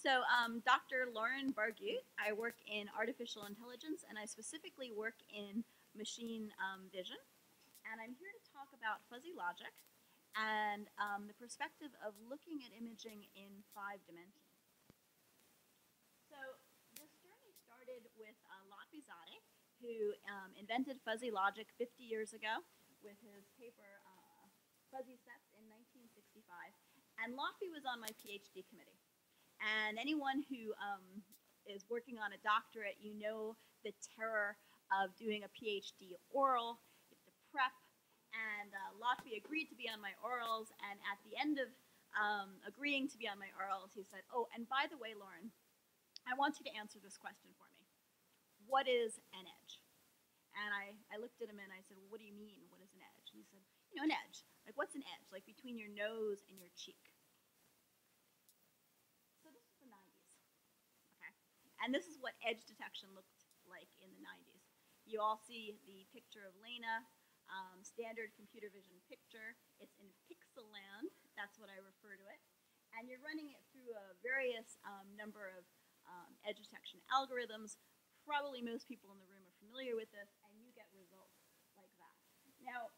Dr. Lauren Barghout. I work in artificial intelligence, and I specifically work in machine vision. And I'm here to talk about fuzzy logic and the perspective of looking at imaging in 5 dimensions. So this journey started with Lotfi Zadeh, who invented fuzzy logic 50 years ago with his paper Fuzzy Sets in 1965. And Lotfi was on my PhD committee. And anyone who is working on a doctorate, you know the terror of doing a PhD oral. You have to prep. And Lotfi agreed to be on my orals. And at the end of agreeing to be on my orals, he said, "Oh, and by the way, Lauren, I want you to answer this question for me. What is an edge?" And I looked at him and I said, "Well, what do you mean, what is an edge?" And he said, an edge. Like, what's an edge? Like between your nose and your cheek. And this is what edge detection looked like in the 90s. You all see the picture of Lena, standard computer vision picture. It's in pixel land. That's what I refer to it. And you're running it through a various number of edge detection algorithms. Probably most people in the room are familiar with this, and you get results like that. Now,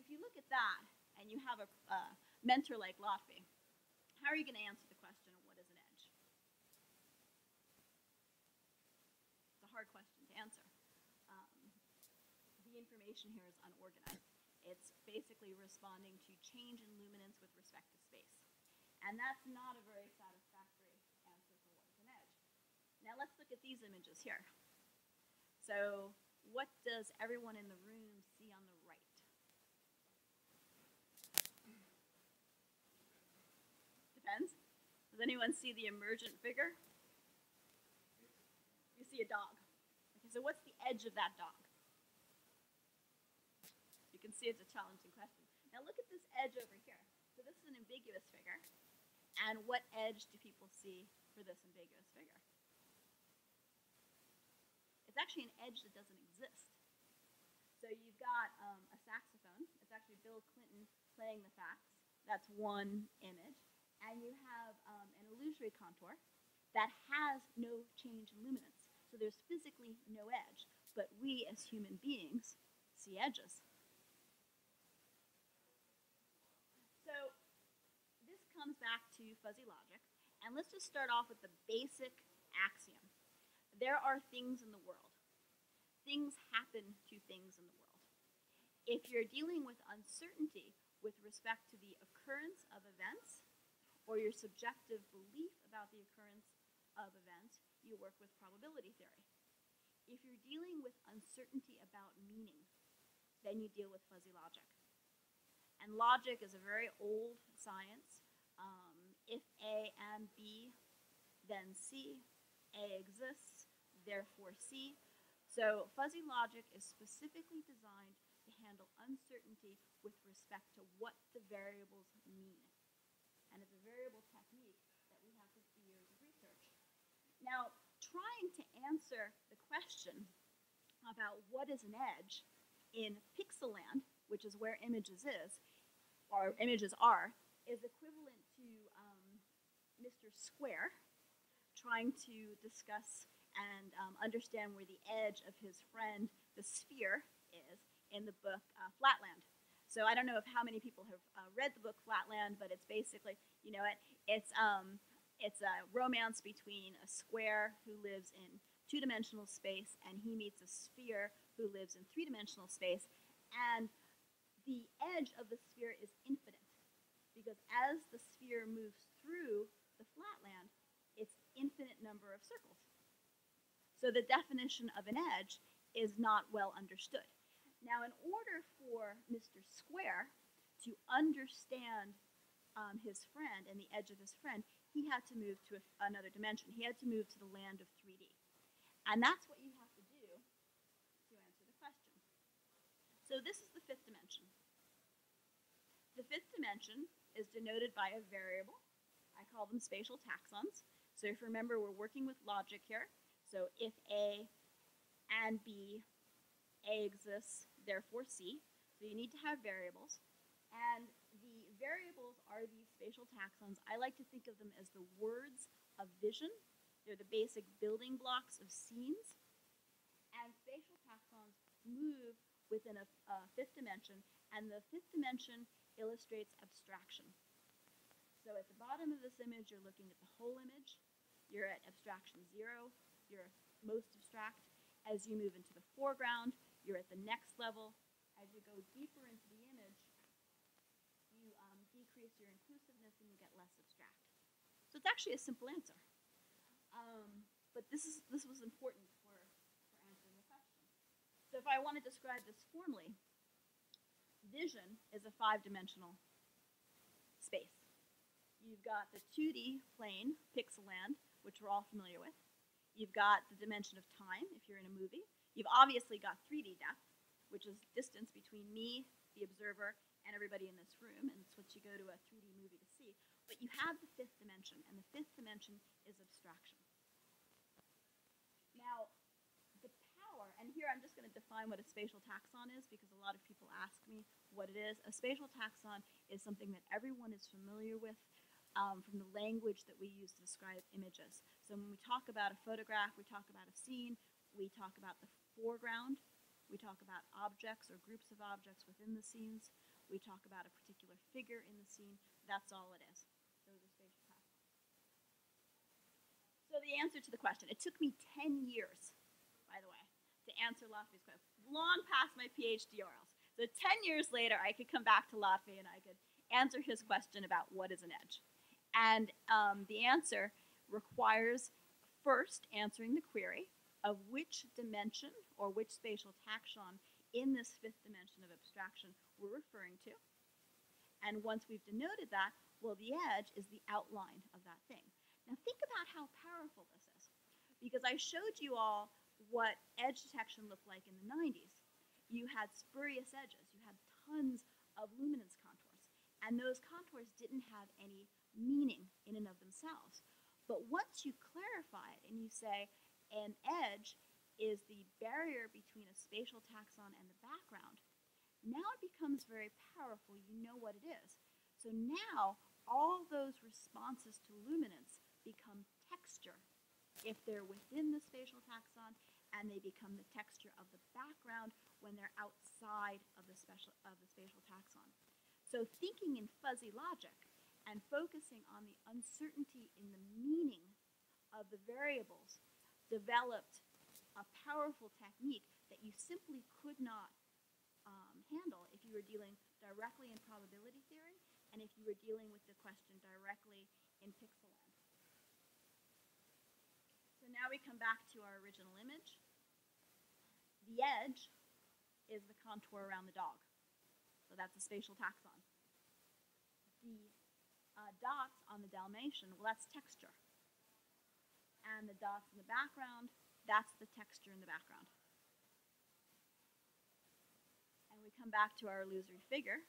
if you look at that, and you have a mentor like Lotfi, how are you going to answer the question of what is an edge? Hard question to answer. The information here is unorganized. It's basically responding to change in luminance with respect to space. And that's not a very satisfactory answer for what is an edge. Now let's look at these images here. So what does everyone in the room see on the right? Depends. Does anyone see the emergent figure? You see a dog. Okay, so what's the edge of that dog? You can see it's a challenging question. Now look at this edge over here. So this is an ambiguous figure. And what edge do people see for this ambiguous figure? It's actually an edge that doesn't exist. So you've got a saxophone. It's actually Bill Clinton playing the sax. That's one image. And you have an illusory contour that has no change in luminance. So there's physically no edge, but we as human beings see edges. So this comes back to fuzzy logic, and let's just start off with the basic axiom. There are things in the world. Things happen to things in the world. If you're dealing with uncertainty with respect to the occurrence of events, or your subjective belief about the occurrence of events, you work with probability theory. If you're dealing with uncertainty about meaning, then you deal with fuzzy logic. And logic is a very old science. If A and B, then C. A exists, therefore C. So fuzzy logic is specifically designed to handle uncertainty with respect to what the variables mean. And it's a variable technique that we have 50 years of research. Now, trying to answer the question about what is an edge in pixel land, which is where images are, is equivalent to Mr. Square trying to discuss and understand where the edge of his friend, the sphere, is in the book Flatland. So I don't know how many people have read the book Flatland, but it's basically, you know, it's a romance between a square who lives in 2-dimensional space and he meets a sphere who lives in 3-dimensional space. And the edge of the sphere is infinite because as the sphere moves through the flatland, it's infinite number of circles. So the definition of an edge is not well understood. Now, in order for Mr. Square to understand his friend and the edge of his friend, he had to move to another dimension. He had to move to the land of 3D. And that's what you have to do to answer the question. So this is the 5th dimension. The 5th dimension is denoted by a variable. I call them spatial taxons. So if you remember, we're working with logic here. So if A and B, A exists, therefore C. So you need to have variables. And the variables are these spatial taxons. I like to think of them as the words of vision. They're the basic building blocks of scenes. And spatial taxons move within a fifth dimension, and the fifth dimension illustrates abstraction. So at the bottom of this image, you're looking at the whole image. You're at abstraction 0. You're most abstract. As you move into the foreground, you're at the next level. As you go deeper into the image, you decrease your inclusiveness and you get less abstract. So it's actually a simple answer. But this was important for answering the question. So if I want to describe this formally, vision is a 5-dimensional space. You've got the 2D plane, pixel land, which we're all familiar with. You've got the dimension of time, if you're in a movie. You've obviously got 3D depth, which is distance between me, the observer, and everybody in this room, and it's what you go to a 3D movie to see. But you have the fifth dimension, and the fifth dimension is abstraction. Now, the power, and here I'm just going to define what a spatial taxon is, because a lot of people ask me what it is. A spatial taxon is something that everyone is familiar with from the language that we use to describe images. So when we talk about a photograph, we talk about a scene, we talk about the foreground, we talk about objects or groups of objects within the scenes, we talk about a particular figure in the scene. That's all it is. Those are spatial taxons. So the answer to the question, it took me 10 years, by the way, to answer Lotfi's question, long past my PhD orals. So 10 years later, I could come back to Lotfi and I could answer his question about what is an edge. And the answer requires first answering the query of which dimension or which spatial taxon in this fifth dimension of abstraction we're referring to. And once we've denoted that, well, the edge is the outline of that thing. Now think about how powerful this is, because I showed you all what edge detection looked like in the 90s. You had spurious edges. You had tons of luminance contours. And those contours didn't have any meaning in and of themselves. But once you clarify it and you say an edge is the barrier between a spatial taxon and the background, now it becomes very powerful. You know what it is. So now all those responses to luminance become texture if they're within the spatial taxon, and they become the texture of the background when they're outside of the spatial taxon. So thinking in fuzzy logic and focusing on the uncertainty in the meaning of the variables developed a powerful technique that you simply could not handle if you were dealing directly in probability theory and if you were dealing with the question directly in pixel land. So now we come back to our original image. The edge is the contour around the dog. So that's a spatial taxon. The dots on the Dalmatian, well, that's texture. And the dots in the background, that's the texture in the background. And we come back to our illusory figure.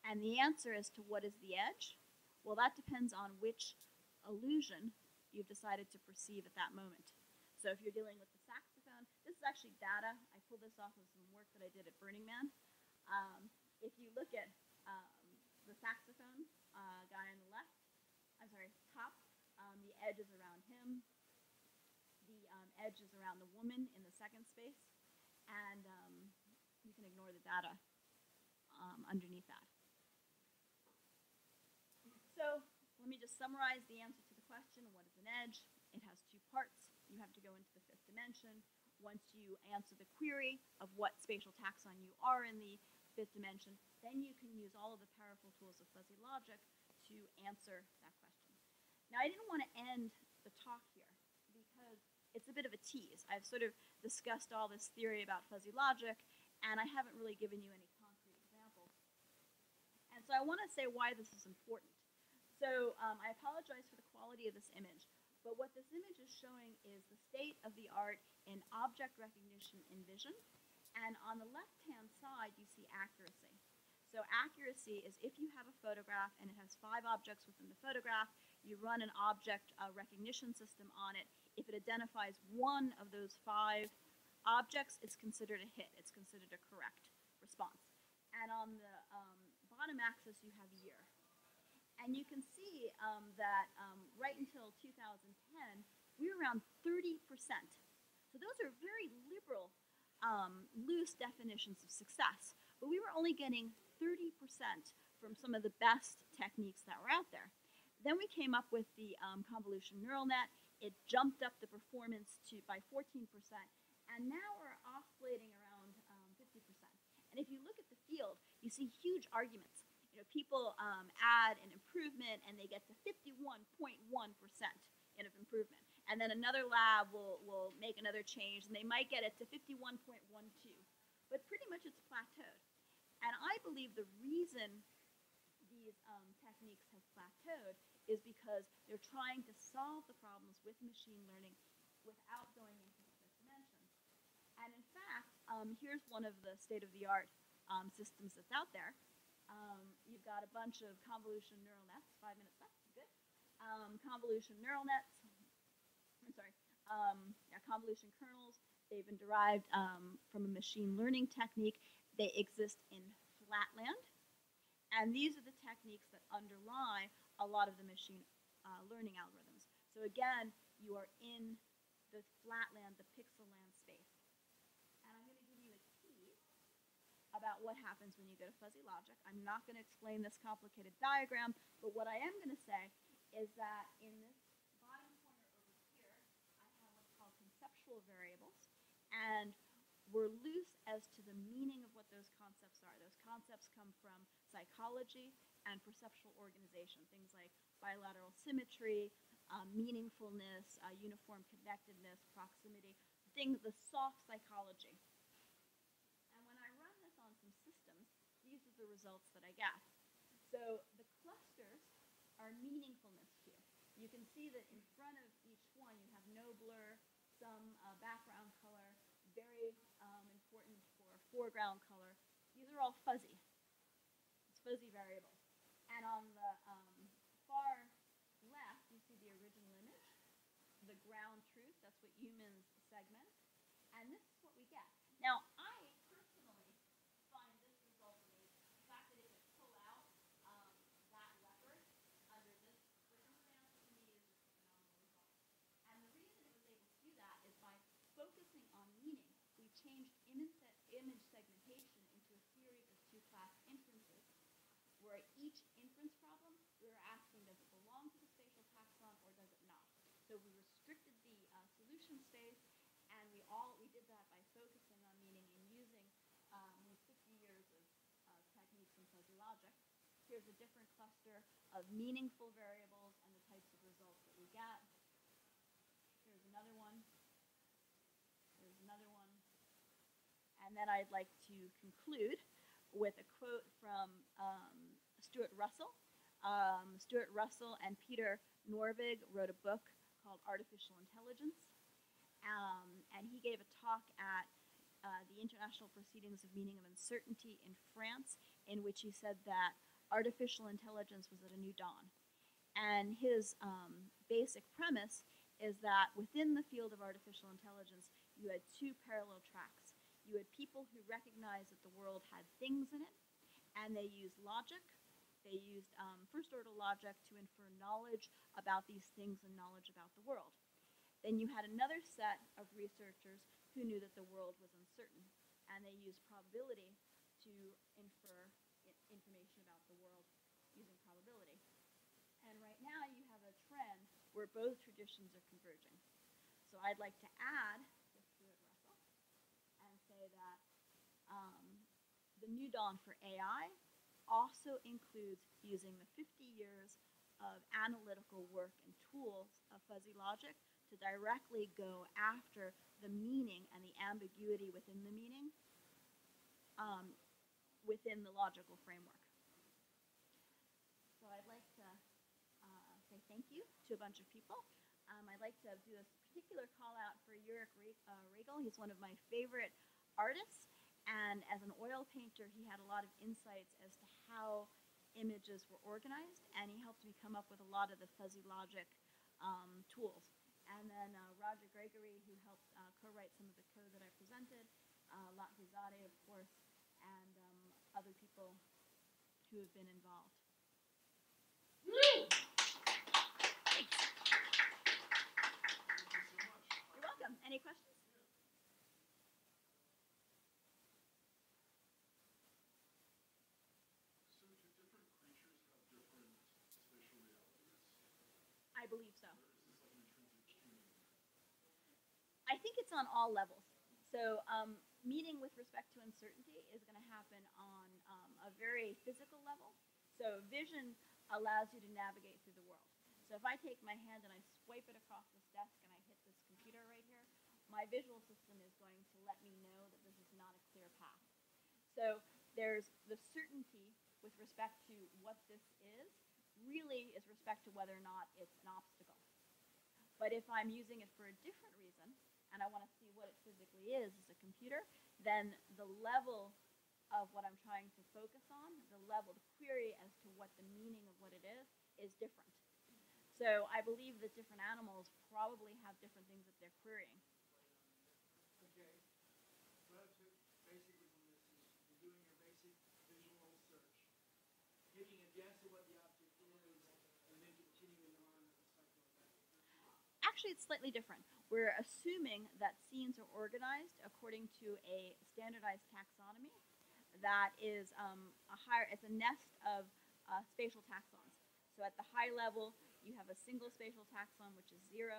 And the answer as to what is the edge, well, that depends on which illusion you've decided to perceive at that moment. So if you're dealing with the saxophone, this is actually data. I pulled this off of some work that I did at Burning Man. If you look at the saxophone guy on the left, top, the edge is around him. The edge is around the woman in the second space. And you can ignore the data underneath that. So let me just summarize the answer to the question, what is an edge? It has two parts. You have to go into the fifth dimension. Once you answer the query of what spatial taxon you are in the fifth dimension, then you can use all of the powerful tools of fuzzy logic to answer that question. Now, I didn't want to end the talk here because it's a bit of a tease. I've sort of discussed all this theory about fuzzy logic, and I haven't really given you any concrete examples. And so I want to say why this is important. So I apologize for the quality of this image, but what this image is showing is the state of the art in object recognition in vision. And on the left-hand side, you see accuracy. So accuracy is if you have a photograph and it has 5 objects within the photograph, you run an object recognition system on it. If it identifies one of those 5 objects, it's considered a hit. It's considered a correct response. And on the bottom axis, you have year. And you can see that right until 2010, we were around 30%. So those are very liberal, loose definitions of success. But we were only getting 30% from some of the best techniques that were out there. Then we came up with the convolution neural net. It jumped up the performance by 14%, and now we're oscillating around 50%. And if you look at the field, you see huge arguments. You know, people add an improvement, and they get to 51.1% in improvement. And then another lab will make another change, and they might get it to 51.12. But pretty much it's plateaued. And I believe the reason these techniques have plateaued is because they're trying to solve the problems with machine learning without going into the fifth dimension. And in fact, here's one of the state-of-the-art systems that's out there. You've got a bunch of convolution neural nets. 5 minutes left, good. Convolution neural nets. Convolution kernels. They've been derived from a machine learning technique. They exist in flatland. And these are the techniques that underlie a lot of the machine learning algorithms. So again, you are in the flatland, the pixel land space. And I'm going to give you a tease about what happens when you go to fuzzy logic. I'm not going to explain this complicated diagram, but what I am going to say is that in this bottom corner over here, I have what's called conceptual variables. And we're loose as to the meaning of what those concepts are. Those concepts come from psychology and perceptual organization, things like bilateral symmetry, meaningfulness, uniform connectedness, proximity, the soft psychology. And when I run this on some systems, these are the results that I get. So the clusters are meaningfulness here. You can see that in front of each one you have no blur, some background color, very important for foreground color. These are all fuzzy. It's fuzzy variables. And on the far left, you see the original image, the ground truth. That's what humans segment. And this is what we get. Now, I personally find this result amazing. The fact that it can pull out that leopard under this circumstance, to me, is just a phenomenal result. And the reason it was able to do that is by focusing on meaning. We changed image segmentation into a series of two-class inferences, where each inference problem, we were asking, does it belong to the spatial taxon or does it not? So we restricted the solution space, and we did that by focusing on meaning and using these 50 years of techniques in fuzzy logic. Here's a different cluster of meaningful variables and the types of results that we get. Here's another one. Here's another one. And then I'd like to conclude with a quote from Stuart Russell. Stuart Russell and Peter Norvig wrote a book called Artificial Intelligence. And he gave a talk at the International Proceedings of Meaning of Uncertainty in France, in which he said that artificial intelligence was at a new dawn. And his basic premise is that within the field of artificial intelligence, you had two parallel tracks. You had people who recognized that the world had things in it, and they used logic. They used first-order logic to infer knowledge about these things and knowledge about the world. Then you had another set of researchers who knew that the world was uncertain, and they used probability to infer information about the world using probability. And right now you have a trend where both traditions are converging. So I'd like to add with Stuart Russell and say that the new dawn for AI also includes using the 50 years of analytical work and tools of fuzzy logic to directly go after the meaning and the ambiguity within the meaning within the logical framework. So I'd like to say thank you to a bunch of people. I'd like to do a particular call out for Ulrich Regel. He's one of my favorite artists. And as an oil painter, he had a lot of insights as to how images were organized, and he helped me come up with a lot of the fuzzy logic tools. And then Roger Gregory, who helped co-write some of the code that I presented, Lotfi Zadeh, of course, and other people who have been involved. believe so. I think it's on all levels. So meeting with respect to uncertainty is going to happen on a very physical level. So vision allows you to navigate through the world. So if I take my hand and I swipe it across this desk and I hit this computer right here, my visual system is going to let me know that this is not a clear path. So there's the certainty with respect to what this is, really is respect to whether or not it's an obstacle. But if I'm using it for a different reason, and I want to see what it physically is as a computer, then the level of what I'm trying to focus on, the level, the query as to what the meaning of what it is different. So I believe that different animals probably have different things that they're querying. Okay. What I took basically from this is you're doing your basic visual search, getting a guess at what the object is, and then continuing on and stuff like that. Actually, it's slightly different. We're assuming that scenes are organized according to a standardized taxonomy that is it's a nest of spatial taxons. So at the high level, you have a single spatial taxon, which is 0,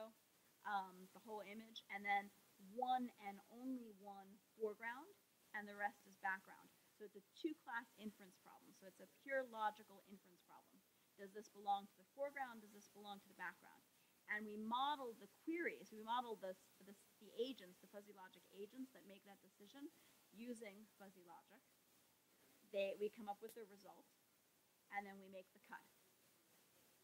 the whole image, and then one and only one foreground, and the rest is background. So it's a two-class inference problem. So it's a pure logical inference problem. Does this belong to the foreground? Does this belong to the background? And we model the queries, we model the agents, the fuzzy logic agents that make that decision using fuzzy logic. We come up with the result, and then we make the cut.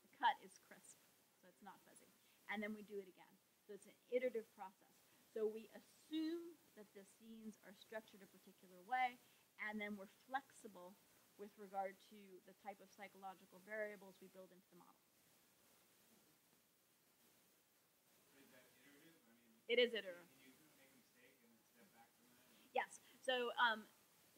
The cut is crisp, so it's not fuzzy. And then we do it again. So it's an iterative process. So we assume that the scenes are structured a particular way, and then we're flexible with regard to the type of psychological variables we build into the model. It is iterative. Can you make a mistake and then step back from that? Yes. So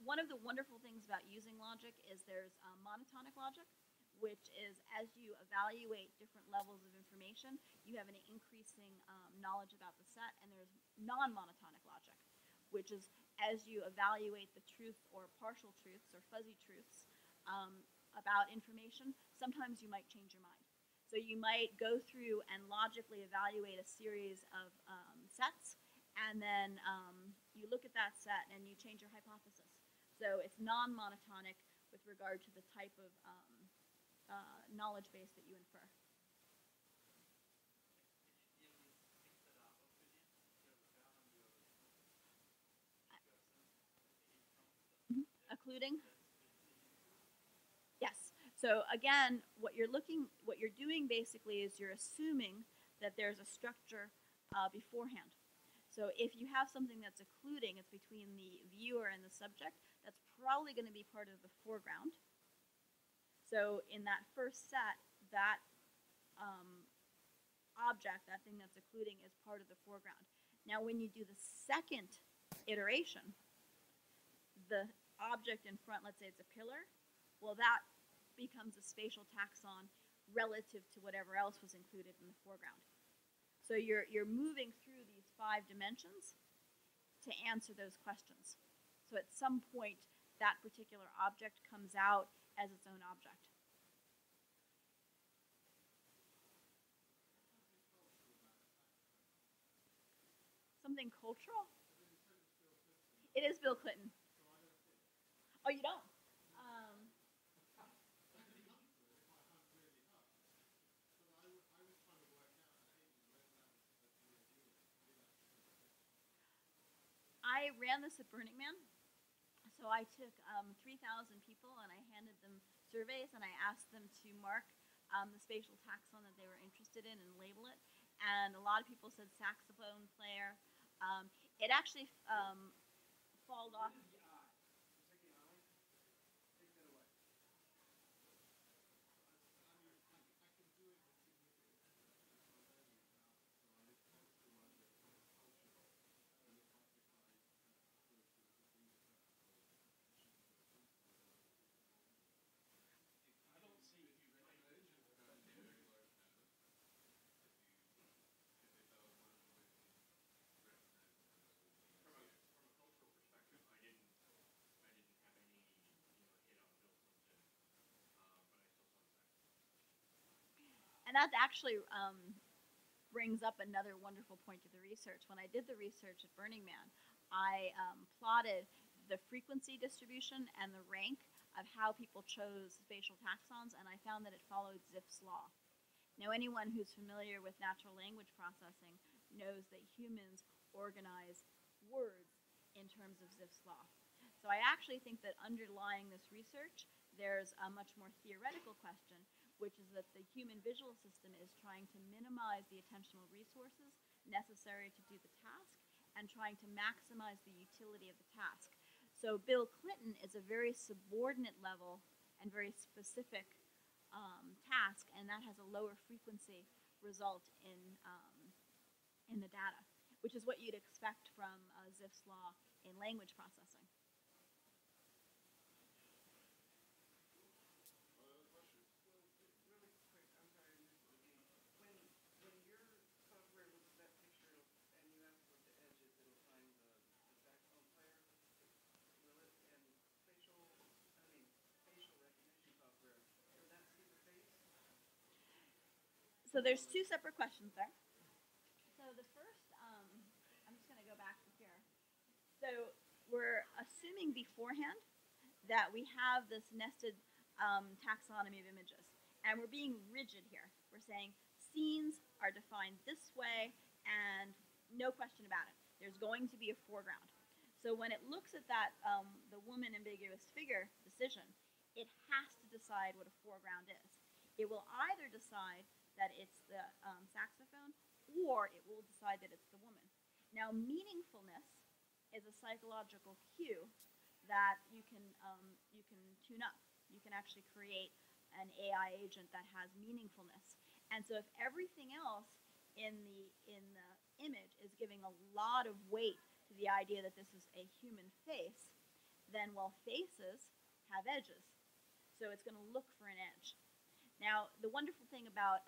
one of the wonderful things about using logic is there's monotonic logic, which is as you evaluate different levels of information, you have an increasing knowledge about the set, and there's non-monotonic logic, which is as you evaluate the truth or partial truths or fuzzy truths about information, sometimes you might change your mind. So you might go through and logically evaluate a series of sets, and then you look at that set and you change your hypothesis. So it's non-monotonic with regard to the type of knowledge base that you infer. Occluding? Yes. So again, what you're doing basically is you're assuming that there's a structure beforehand. So if you have something that's occluding, it's between the viewer and the subject, that's probably going to be part of the foreground. So in that first set, that object, that thing that's occluding, is part of the foreground. Now when you do the second iteration, the object in front, let's say it's a pillar, well, that becomes a spatial taxon relative to whatever else was included in the foreground. So you're moving through these 5 dimensions to answer those questions. So at some point, that particular object comes out as its own object. Something cultural? It is Bill Clinton. Oh, you don't? I ran this at Burning Man. So I took 3,000 people and I handed them surveys and I asked them to mark the spatial taxon that they were interested in and label it. And a lot of people said saxophone player. It actually falled off. And that actually brings up another wonderful point of the research. When I did the research at Burning Man, I plotted the frequency distribution and the rank of how people chose spatial taxons, and I found that it followed Zipf's law. Now, anyone who's familiar with natural language processing knows that humans organize words in terms of Zipf's law. So I actually think that underlying this research, there's a much more theoretical question, which is that the human visual system is trying to minimize the attentional resources necessary to do the task and trying to maximize the utility of the task. So Bill Clinton is a very subordinate level and very specific task, and that has a lower frequency result in the data, which is what you'd expect from Zipf's law in language processing. So there's two separate questions there. So the first, I'm just going to go back to here. So we're assuming beforehand that we have this nested taxonomy of images. And we're being rigid here. We're saying scenes are defined this way and no question about it. There's going to be a foreground. So when it looks at that, the woman ambiguous figure decision, it has to decide what a foreground is. It will either decide that it's the saxophone, or it will decide that it's the woman. Now, meaningfulness is a psychological cue that you can tune up. You can actually create an AI agent that has meaningfulness. And so if everything else in the image is giving a lot of weight to the idea that this is a human face, then, well, faces have edges. So it's going to look for an edge. Now, the wonderful thing about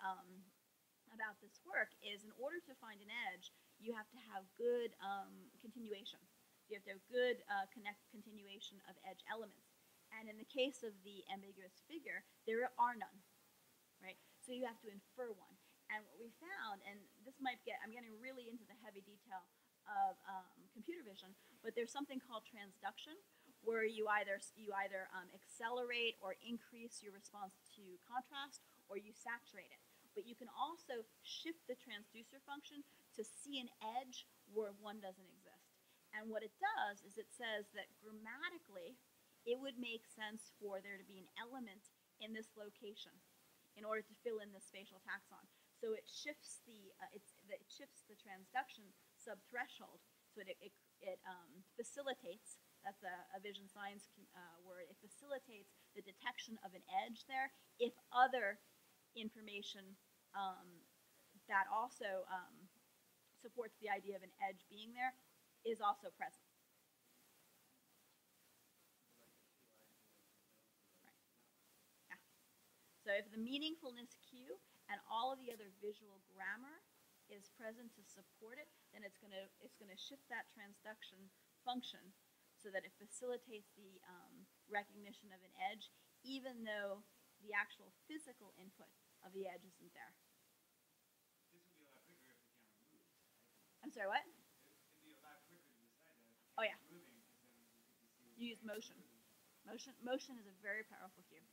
this work is in order to find an edge, you have to have good continuation. You have to have good continuation of edge elements. And in the case of the ambiguous figure, there are none, right? So you have to infer one. And what we found, and this might I'm getting really into the heavy detail of computer vision, but there's something called transduction, where you either accelerate or increase your response to contrast, or you saturate it. But you can also shift the transducer function to see an edge where one doesn't exist. And what it does is it says that grammatically, it would make sense for there to be an element in this location in order to fill in the spatial taxon. So it shifts it shifts the transduction subthreshold, so it facilitates. That's a vision science word. It facilitates the detection of an edge there if other information that also supports the idea of an edge being there is also present. Right. Yeah. So if the meaningfulness cue and all of the other visual grammar is present to support it, then it's gonna shift that transduction function so that it facilitates the recognition of an edge, even though the actual physical input of the edge isn't there. This would be a lot quicker if the camera moves, right? I'm sorry, what? It'd be a lot quicker to decide that if the Oh, yeah. camera's moving, because then you get to see You use motion. Motion is a very powerful cue.